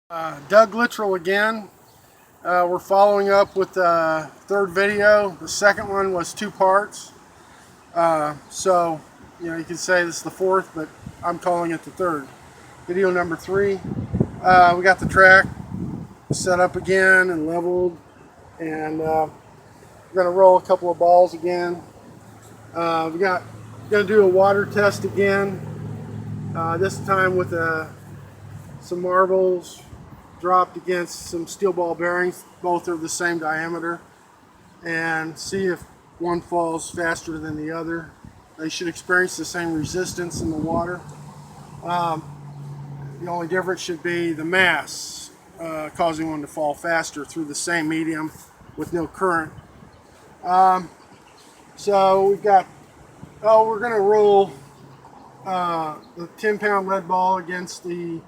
Doug Littrell again. We're following up with the third video. The second one was 2 parts. So, you can say this is the fourth, but I'm calling it the third. Video number 3. We got the track set up again and leveled, and we're going to roll a couple of balls again. We're going to do a water test again, this time with some marbles dropped against some steel ball bearings. Both are the same diameter, and see if one falls faster than the other. They should experience the same resistance in the water. The only difference should be the mass, causing one to fall faster through the same medium with no current. So we've got, we're going to roll the 10-pound lead ball against the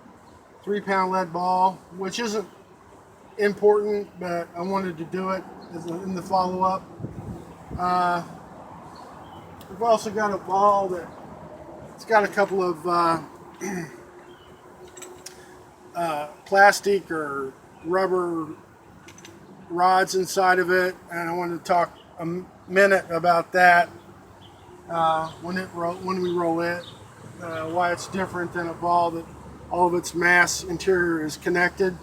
3-pound lead ball, which isn't important, but I wanted to do it in the follow-up. We've also got a ball that it's got a couple of plastic or rubber rods inside of it, and I wanted to talk a minute about that when we roll it, why it's different than a ball that all of its mass interior is connected.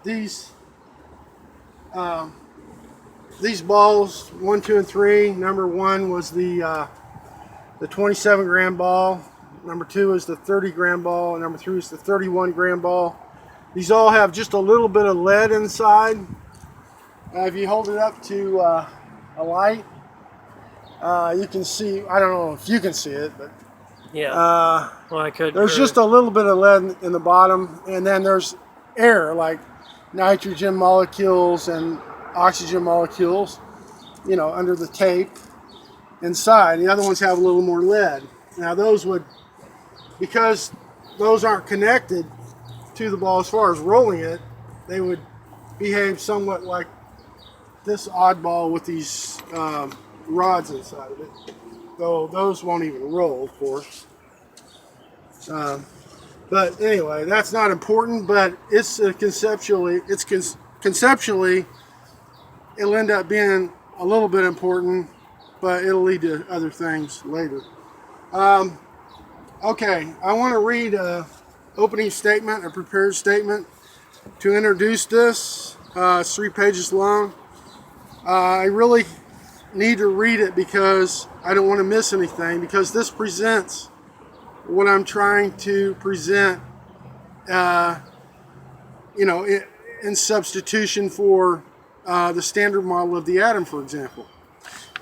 These balls, 1, 2, and 3. Number 1 was the 27-gram ball. Number 2 is the 30-gram ball, and number 3 is the 31-gram ball. These all have just a little bit of lead inside. If you hold it up to a light, you can see. I don't know if you can see it, but yeah. Well, I could. There's just a little bit of lead in the bottom, and then there's air, like nitrogen molecules and oxygen molecules, under the tape inside. The other ones have a little more lead. Now those would, because those aren't connected to the ball as far as rolling it, they would behave somewhat like this oddball with these rods inside of it. Though those won't even roll, of course. But anyway, that's not important. But it's conceptually, it'll end up being a little bit important, but it'll lead to other things later. Okay, I want to read an opening statement, a prepared statement to introduce this. It's 3 pages long. I really need to read it because I don't want to miss anything, because this presents what I'm trying to present, in substitution for the standard model of the atom, for example,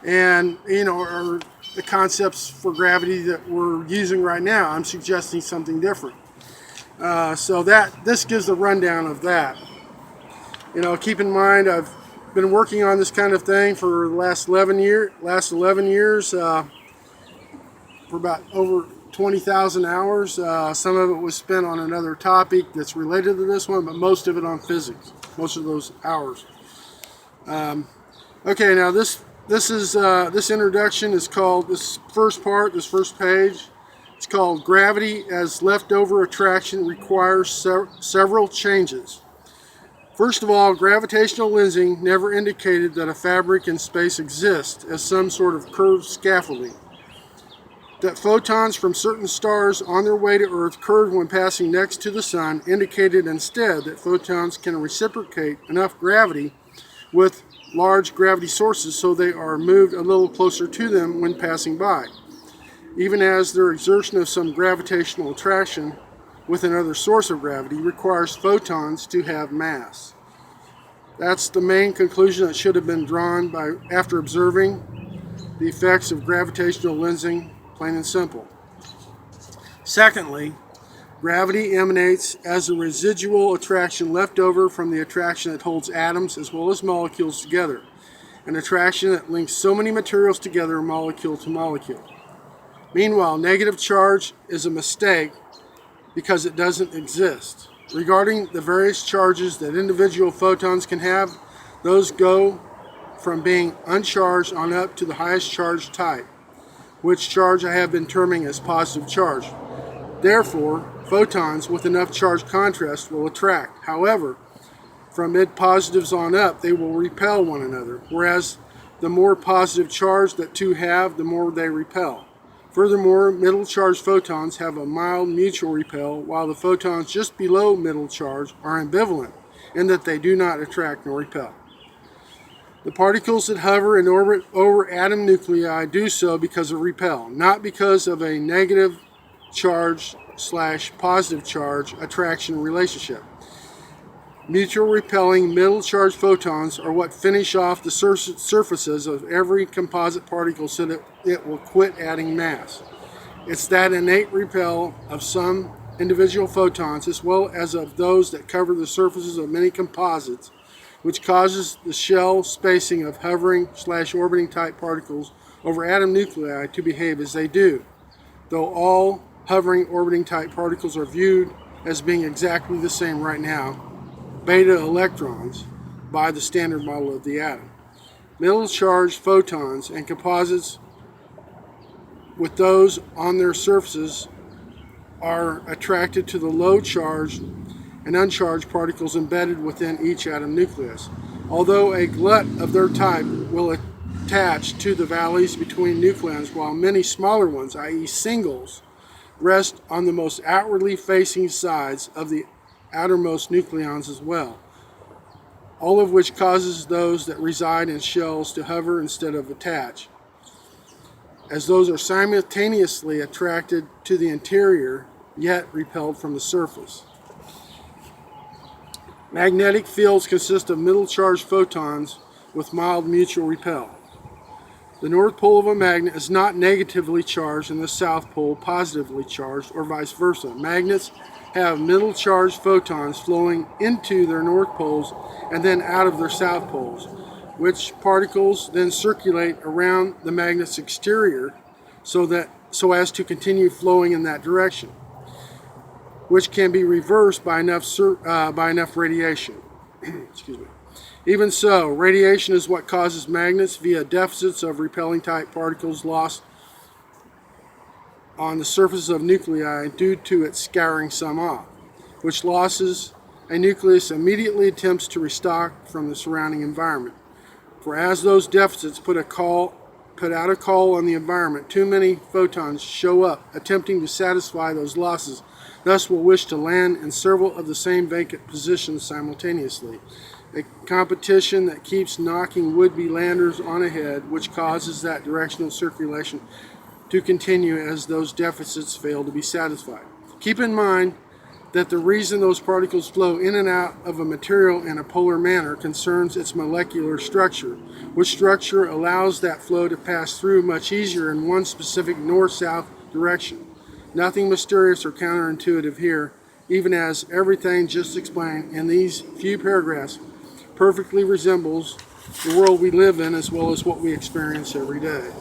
and or the concepts for gravity that we're using right now. I'm suggesting something different, so that this gives the rundown of that. Keep in mind, I've been working on this kind of thing for the last 11 years, for about over 20,000 hours. Some of it was spent on another topic that's related to this one, but most of it on physics, most of those hours. Okay, now this introduction is called, this first page, it's called Gravity as Leftover Attraction Requires Several Changes. First of all, gravitational lensing never indicated that a fabric in space exists as some sort of curved scaffolding. That photons from certain stars on their way to Earth curved when passing next to the Sun indicated instead that photons can reciprocate enough gravity with large gravity sources so they are moved a little closer to them when passing by, even as their exertion of some gravitational attraction with another source of gravity requires photons to have mass. That's the main conclusion that should have been drawn after observing the effects of gravitational lensing, plain and simple. Secondly, gravity emanates as a residual attraction left over from the attraction that holds atoms as well as molecules together, an attraction that links so many materials together molecule to molecule. Meanwhile, negative charge is a mistake because it doesn't exist. Regarding the various charges that individual photons can have, those go from being uncharged on up to the highest charge type, which charge I have been terming as positive charge. Therefore, photons with enough charge contrast will attract. However, from mid-positives on up, they will repel one another, whereas the more positive charge that two have, the more they repel. Furthermore, middle charge photons have a mild mutual repel, while the photons just below middle charge are ambivalent in that they do not attract nor repel. The particles that hover in orbit over atom nuclei do so because of repel, not because of a negative charge / positive charge attraction relationship. Mutual repelling middle charge photons are what finish off the surfaces of every composite particle so that it will quit adding mass. It's that innate repel of some individual photons as well as of those that cover the surfaces of many composites which causes the shell spacing of hovering / orbiting type particles over atom nuclei to behave as they do, though all hovering orbiting type particles are viewed as being exactly the same right now, beta electrons, by the standard model of the atom. Middle charged photons and composites with those on their surfaces are attracted to the low charged and uncharged particles embedded within each atom nucleus. Although a glut of their type will attach to the valleys between nucleons, while many smaller ones, i.e. singles, rest on the most outwardly facing sides of the outermost nucleons as well, all of which causes those that reside in shells to hover instead of attach, as those are simultaneously attracted to the interior yet repelled from the surface. Magnetic fields consist of middle charged photons with mild mutual repel. The north pole of a magnet is not negatively charged and the south pole positively charged, or vice versa. Magnets have middle charged photons flowing into their north poles and then out of their south poles, which particles then circulate around the magnet's exterior so as to continue flowing in that direction, which can be reversed by enough radiation. Excuse me. Even so, radiation is what causes magnets via deficits of repelling type particles lost on the surface of nuclei due to its scouring some off, which losses a nucleus immediately attempts to restock from the surrounding environment. For as those deficits put out a call on the environment, too many photons show up attempting to satisfy those losses, thus will wish to land in several of the same vacant positions simultaneously. A competition that keeps knocking would-be landers on ahead, which causes that directional circulation to continue as those deficits fail to be satisfied. Keep in mind that the reason those particles flow in and out of a material in a polar manner concerns its molecular structure, which structure allows that flow to pass through much easier in one specific north-south direction. Nothing mysterious or counterintuitive here, even as everything just explained in these few paragraphs perfectly resembles the world we live in as well as what we experience every day.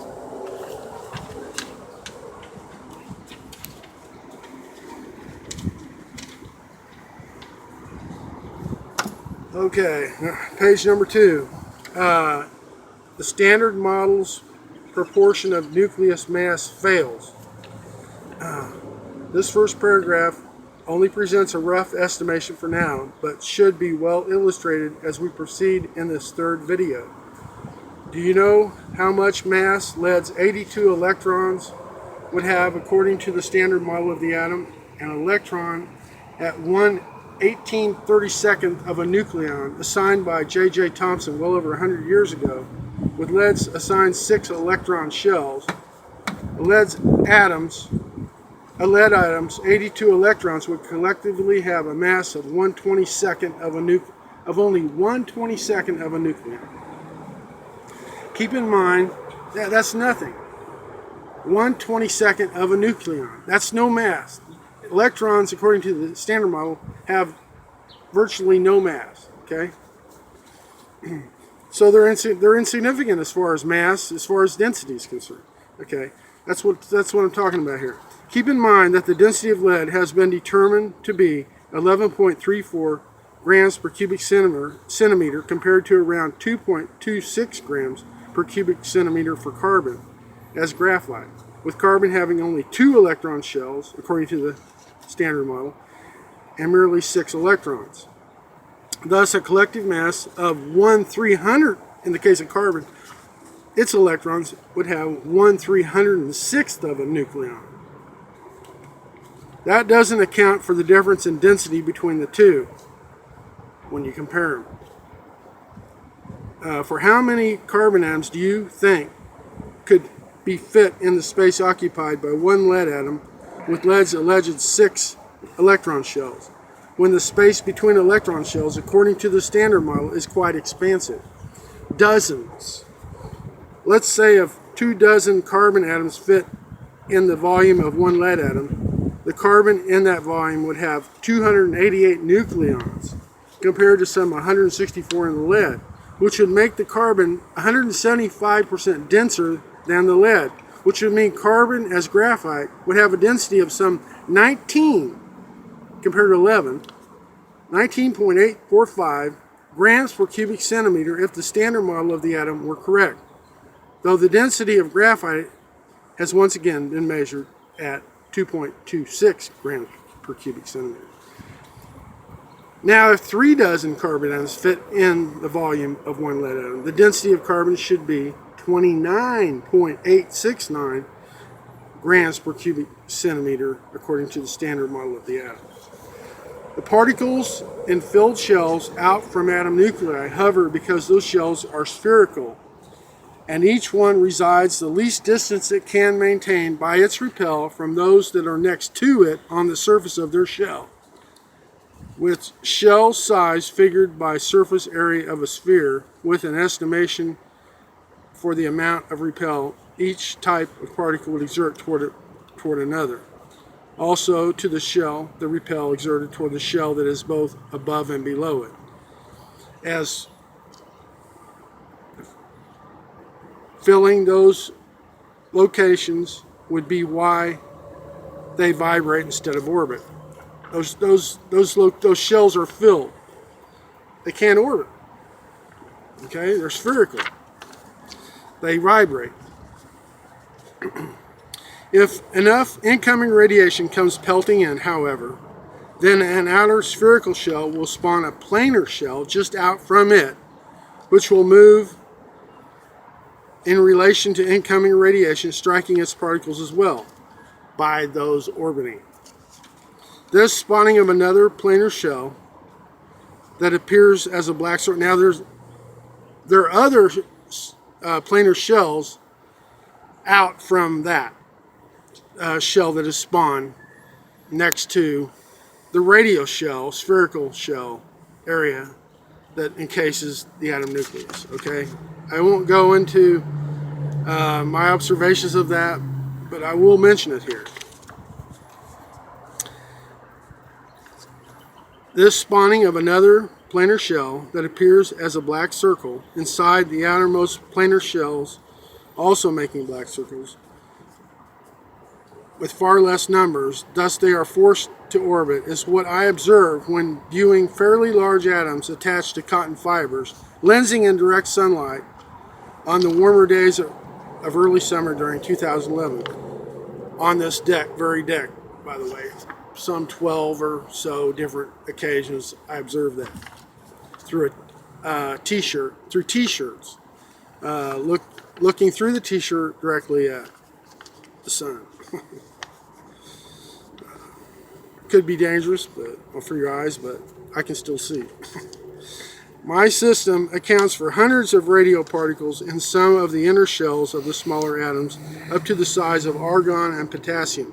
Okay, page number 2. The standard model's proportion of nucleus mass fails. This first paragraph only presents a rough estimation for now, but should be well illustrated as we proceed in this third video. Do you know how much mass lead's 82 electrons would have according to the standard model of the atom? An electron at 1/1832nd of a nucleon, assigned by J.J. Thomson well over 100 years ago, with lead's assigned 6 electron shells. A lead atom's 82 electrons would collectively have a mass of 1/22nd of only 1/22nd of a nucleon. Keep in mind that that's nothing. 1/22nd of a nucleon. That's no mass. Electrons, according to the standard model, have virtually no mass. Okay, so they're insignificant as far as mass, as far as density is concerned. Okay, that's what I'm talking about here. Keep in mind that the density of lead has been determined to be 11.34 grams per cubic centimeter compared to around 2.26 grams per cubic centimeter for carbon as graphite, with carbon having only 2 electron shells according to the standard model, and merely 6 electrons. Thus, a collective mass of 1/300 in the case of carbon, its electrons would have 1/306th of a nucleon. That doesn't account for the difference in density between the two when you compare them. For how many carbon atoms do you think could be fit in the space occupied by one lead atom with lead's alleged 6 electron shells, when the space between electron shells, according to the standard model, is quite expansive? Dozens. Let's say if 24 carbon atoms fit in the volume of one lead atom, the carbon in that volume would have 288 nucleons compared to some 164 in the lead, which would make the carbon 175% denser than the lead, which would mean carbon as graphite would have a density of some 19 compared to 11, 19.845 grams per cubic centimeter if the standard model of the atom were correct, though the density of graphite has once again been measured at 2.26 grams per cubic centimeter. Now, if 36 carbon atoms fit in the volume of one lead atom, the density of carbon should be 29.869 grams per cubic centimeter according to the standard model of the atom. The particles in filled shells out from atom nuclei hover because those shells are spherical, and each one resides the least distance it can maintain by its repel from those that are next to it on the surface of their shell, with shell size figured by surface area of a sphere, with an estimation for the amount of repel each type of particle would exert toward another. Also, to the shell, the repel exerted toward the shell that is both above and below it. As filling those locations would be why they vibrate instead of orbit. Those shells are filled. They can't orbit. Okay, they're spherical. They vibrate. If enough incoming radiation comes pelting in, however, then an outer spherical shell will spawn a planar shell just out from it, which will move in relation to incoming radiation striking its particles as well by those orbiting. This spawning of another planar shell that appears as a black circle. Now there are other planar shells out from that shell that is spawned next to the radio shell, spherical shell area that encases the atom nucleus. Okay, I won't go into my observations of that, but I will mention it here. This spawning of another planar shell that appears as a black circle inside the outermost planar shells, also making black circles with far less numbers, thus they are forced to orbit, is what I observe when viewing fairly large atoms attached to cotton fibers, lensing in direct sunlight on the warmer days of early summer during 2011. On this very deck, by the way, some 12 or so different occasions I observed that through t-shirts, looking through the t-shirt directly at the sun. Could be dangerous for your eyes, but I can still see. My system accounts for hundreds of radio particles in some of the inner shells of the smaller atoms up to the size of argon and potassium.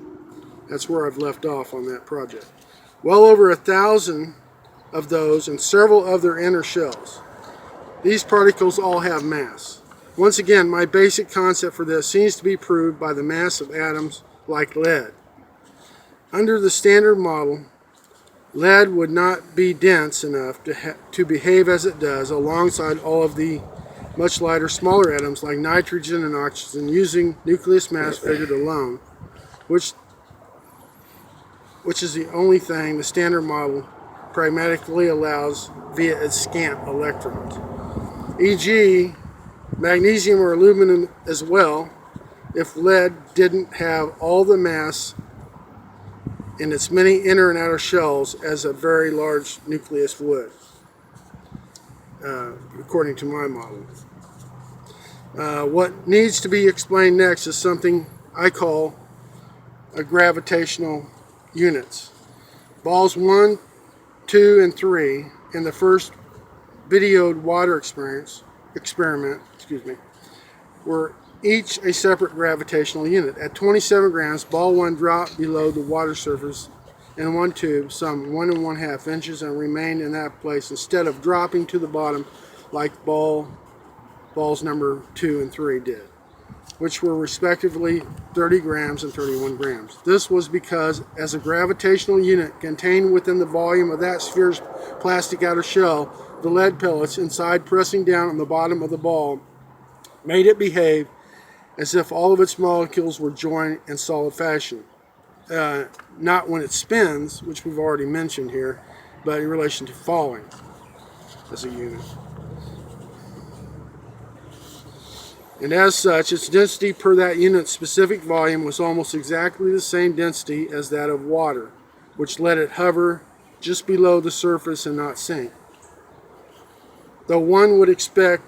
That's where I've left off on that project. Well over 1,000 of those and several of their inner shells. These particles all have mass. Once again, my basic concept for this seems to be proved by the mass of atoms like lead. Under the standard model, lead would not be dense enough to behave as it does alongside all of the much lighter, smaller atoms like nitrogen and oxygen using nucleus mass figured alone, which is the only thing the standard model pragmatically allows via its scant electrons. E.g., magnesium or aluminum as well, if lead didn't have all the mass in its many inner and outer shells as a very large nucleus would, according to my model. What needs to be explained next is something I call a gravitational units. Balls 1, 2, and 3 in the first videoed water experiment, were each a separate gravitational unit. At 27 grams, ball 1 dropped below the water surface in one tube some 1½ inches and remained in that place instead of dropping to the bottom like balls number 2 and 3 did, which were respectively 30 grams and 31 grams. This was because as a gravitational unit contained within the volume of that sphere's plastic outer shell, the lead pellets inside pressing down on the bottom of the ball made it behave as if all of its molecules were joined in solid fashion. Not when it spins, which we've already mentioned here, but in relation to falling as a unit. And as such, its density per that unit's specific volume was almost exactly the same density as that of water, which let it hover just below the surface and not sink. Though one would expect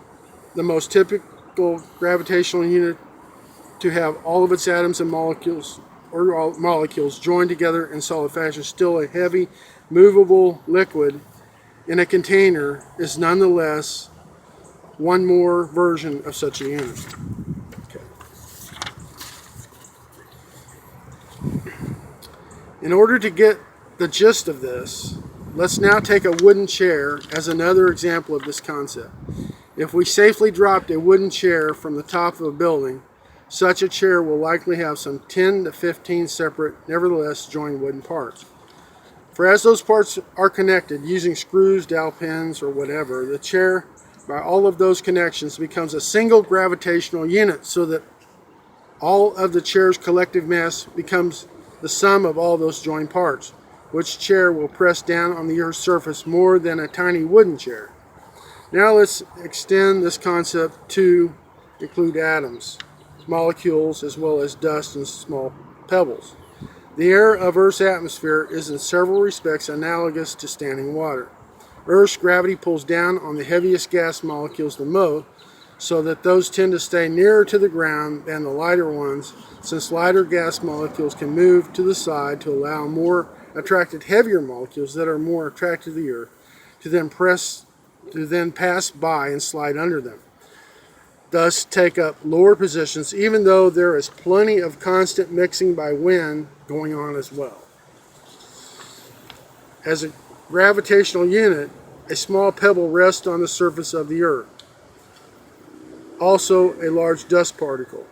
the most typical gravitational unit to have all of its atoms and molecules joined together in solid fashion, still a heavy, movable liquid in a container is nonetheless one more version of such a unit. Okay. In order to get the gist of this, let's now take a wooden chair as another example of this concept. If we safely dropped a wooden chair from the top of a building, such a chair will likely have some 10 to 15 separate, nevertheless joined wooden parts. For as those parts are connected using screws, dowel pins, or whatever, the chair, by all of those connections, becomes a single gravitational unit, so that all of the chair's collective mass becomes the sum of all those joined parts, which chair will press down on the Earth's surface more than a tiny wooden chair. Now let's extend this concept to include atoms, molecules, as well as dust and small pebbles. The air of Earth's atmosphere is in several respects analogous to standing water. Earth's gravity pulls down on the heaviest gas molecules the most, so that those tend to stay nearer to the ground than the lighter ones, since lighter gas molecules can move to the side to allow more attracted heavier molecules that are more attracted to the Earth to then pass by and slide under them, thus take up lower positions, even though there is plenty of constant mixing by wind going on as well. As a gravitational unit, a small pebble rests on the surface of the Earth. Also a large dust particle,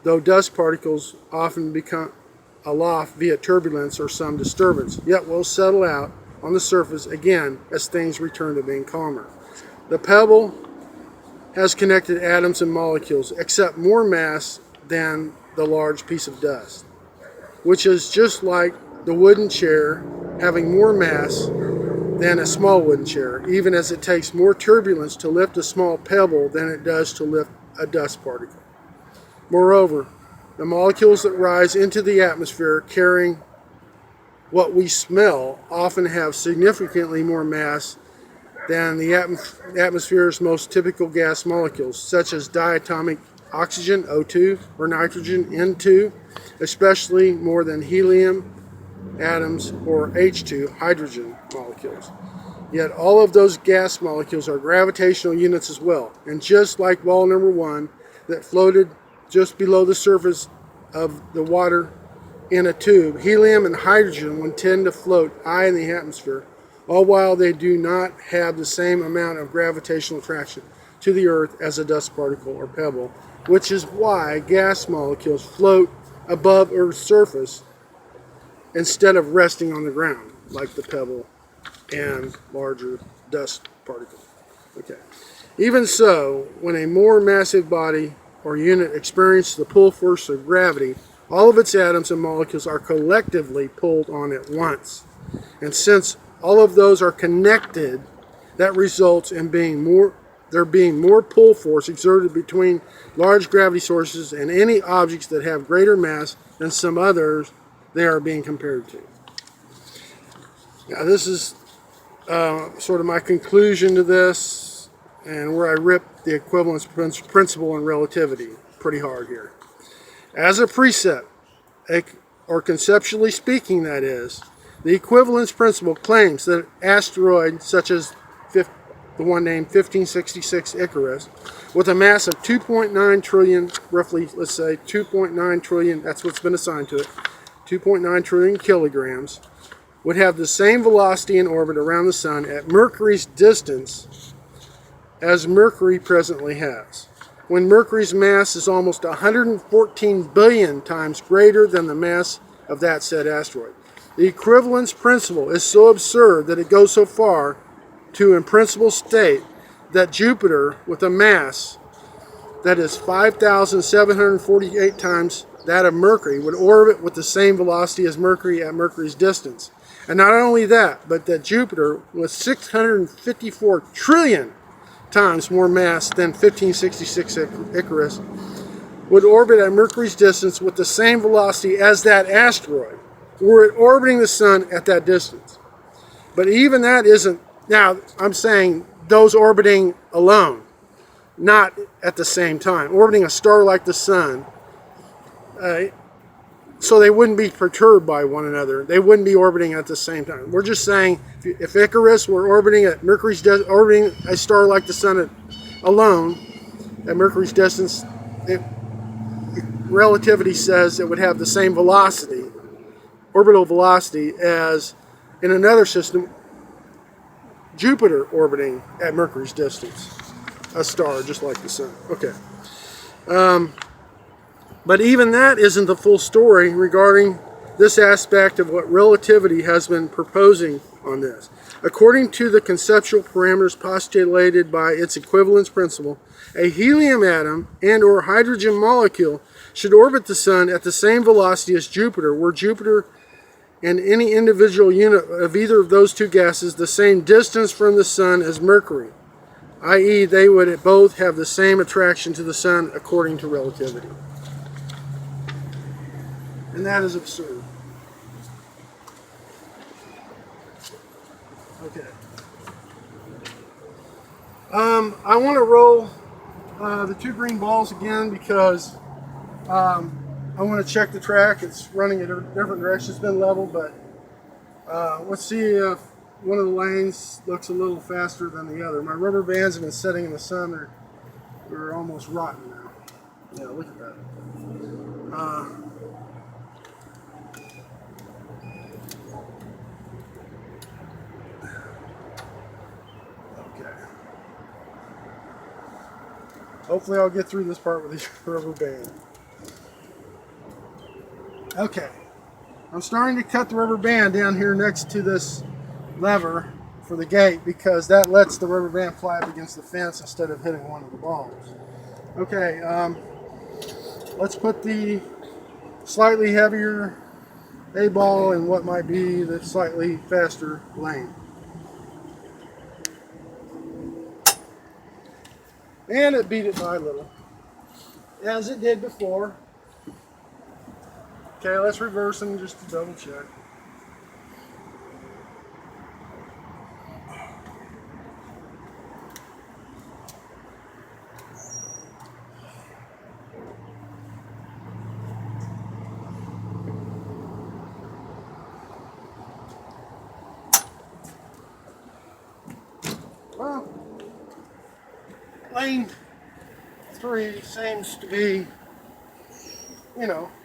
though dust particles often become aloft via turbulence or some disturbance, yet will settle out on the surface again as things return to being calmer. The pebble has connected atoms and molecules, except more mass than the large piece of dust, which is just like the wooden chair having more mass than a small wooden chair, even as it takes more turbulence to lift a small pebble than it does to lift a dust particle. Moreover, the molecules that rise into the atmosphere carrying what we smell often have significantly more mass than the atmosphere's most typical gas molecules, such as diatomic oxygen, O2, or nitrogen, N2, especially more than helium atoms or H2, hydrogen molecules. Yet all of those gas molecules are gravitational units as well, and just like ball number 1 that floated just below the surface of the water in a tube, helium and hydrogen would tend to float high in the atmosphere, all while they do not have the same amount of gravitational attraction to the Earth as a dust particle or pebble, which is why gas molecules float above Earth's surface instead of resting on the ground, like the pebble and larger dust particle. Okay. Even so, when a more massive body or unit experiences the pull force of gravity, all of its atoms and molecules are collectively pulled on at once. And since all of those are connected, that results in there being more pull force exerted between large gravity sources and any objects that have greater mass than some others they are being compared to. Now this is sort of my conclusion to this, and where I rip the equivalence principle and relativity pretty hard here. As a precept, or conceptually speaking, that is, the equivalence principle claims that an asteroid such as the one named 1566 Icarus, with a mass of 2.9 trillion, roughly, let's say 2.9 trillion, that's what's been assigned to it, 2.9 trillion kilograms, would have the same velocity in orbit around the Sun at Mercury's distance as Mercury presently has, when Mercury's mass is almost 114 billion times greater than the mass of that said asteroid. The equivalence principle is so absurd that it goes so far to, in principle, state that Jupiter, with a mass that is 5,748 times that of Mercury, would orbit with the same velocity as Mercury at Mercury's distance. And not only that, but that Jupiter, with 654 trillion times more mass than 1566 Icarus, would orbit at Mercury's distance with the same velocity as that asteroid, were it orbiting the Sun at that distance. But even that isn't, now I'm saying those orbiting alone, not at the same time, orbiting a star like the Sun, so they wouldn't be perturbed by one another. They wouldn't be orbiting at the same time. We're just saying if Icarus were orbiting at orbiting a star like the Sun alone at Mercury's distance, relativity says it would have the same velocity, orbital velocity, as in another system, Jupiter orbiting at Mercury's distance, a star just like the Sun. Okay. But even that isn't the full story regarding this aspect of what relativity has been proposing on this. According to the conceptual parameters postulated by its equivalence principle, a helium atom and or hydrogen molecule should orbit the Sun at the same velocity as Jupiter, were Jupiter and any individual unit of either of those two gases the same distance from the Sun as Mercury, i.e. they would both have the same attraction to the Sun according to relativity. And that is absurd. Okay. I want to roll the two green balls again because I want to check the track. It's running in a different direction. It's been level, but let's see if one of the lanes looks a little faster than the other. My rubber bands have been setting in the sun. They're almost rotten now. Yeah, look at that. Hopefully I'll get through this part with this rubber band. Okay. I'm starting to cut the rubber band down here next to this lever for the gate because that lets the rubber band fly up against the fence instead of hitting one of the balls. Okay, let's put the slightly heavier A ball in what might be the slightly faster lane. And it beat it by a little, as it did before. Okay, let's reverse them just to double check. Well, lane 3 seems to be,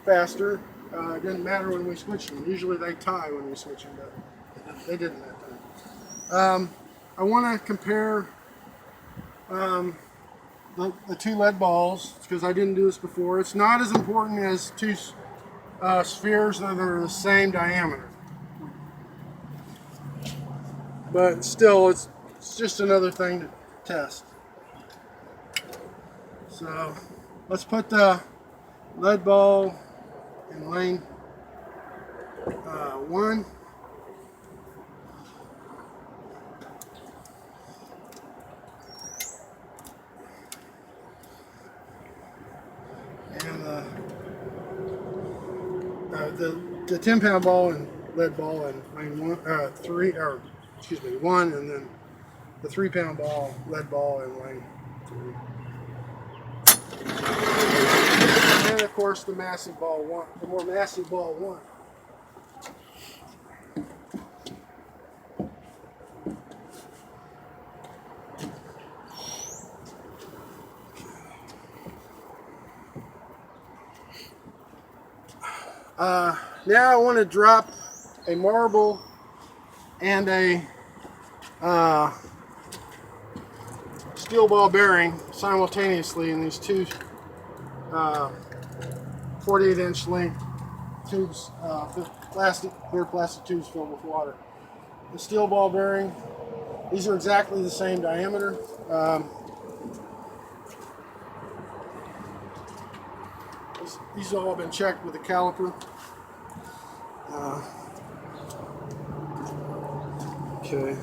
faster. It didn't matter when we switched them. Usually they tie when we switch them, but they didn't that time. I want to compare the two lead balls because I didn't do this before. It's not as important as two spheres that are the same diameter. But still, it's just another thing to test. So let's put the lead ball in lane 1. And the 10-pound ball in lead ball in lane 1, and then the 3-pound ball, lead ball in lane 3. And of course the massive ball 1, the more massive ball 1. Now I want to drop a marble and a steel ball bearing simultaneously in these two 48-inch length tubes, clear plastic tubes filled with water. The steel ball bearing, these are exactly the same diameter. These have all been checked with a caliper. Okay.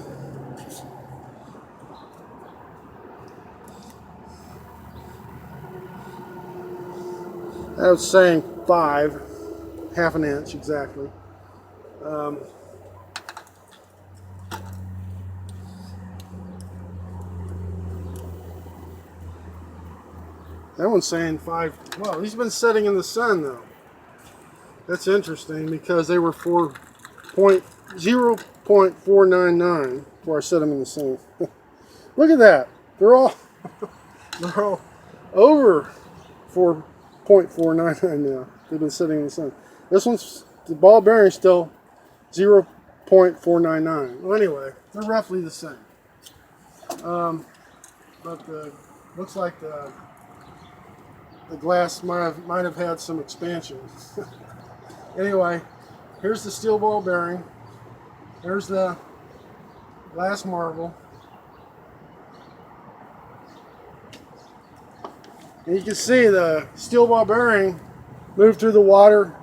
I was saying 5, half an inch exactly. That one's saying 5. Well, he's been sitting in the sun though. That's interesting because they were 0.499 before I set them in the sun. Look at that. They're all over 4.499 now. They've been sitting in the sun. This one's, the ball bearing still 0.499. Well, anyway, they're roughly the same. But looks like the glass might have had some expansion. Anyway, here's the steel ball bearing. There's the glass marble. And you can see the steel ball bearing moved through the water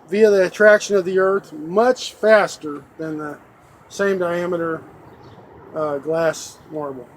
via the attraction of the earth much faster than the same diameter glass marble.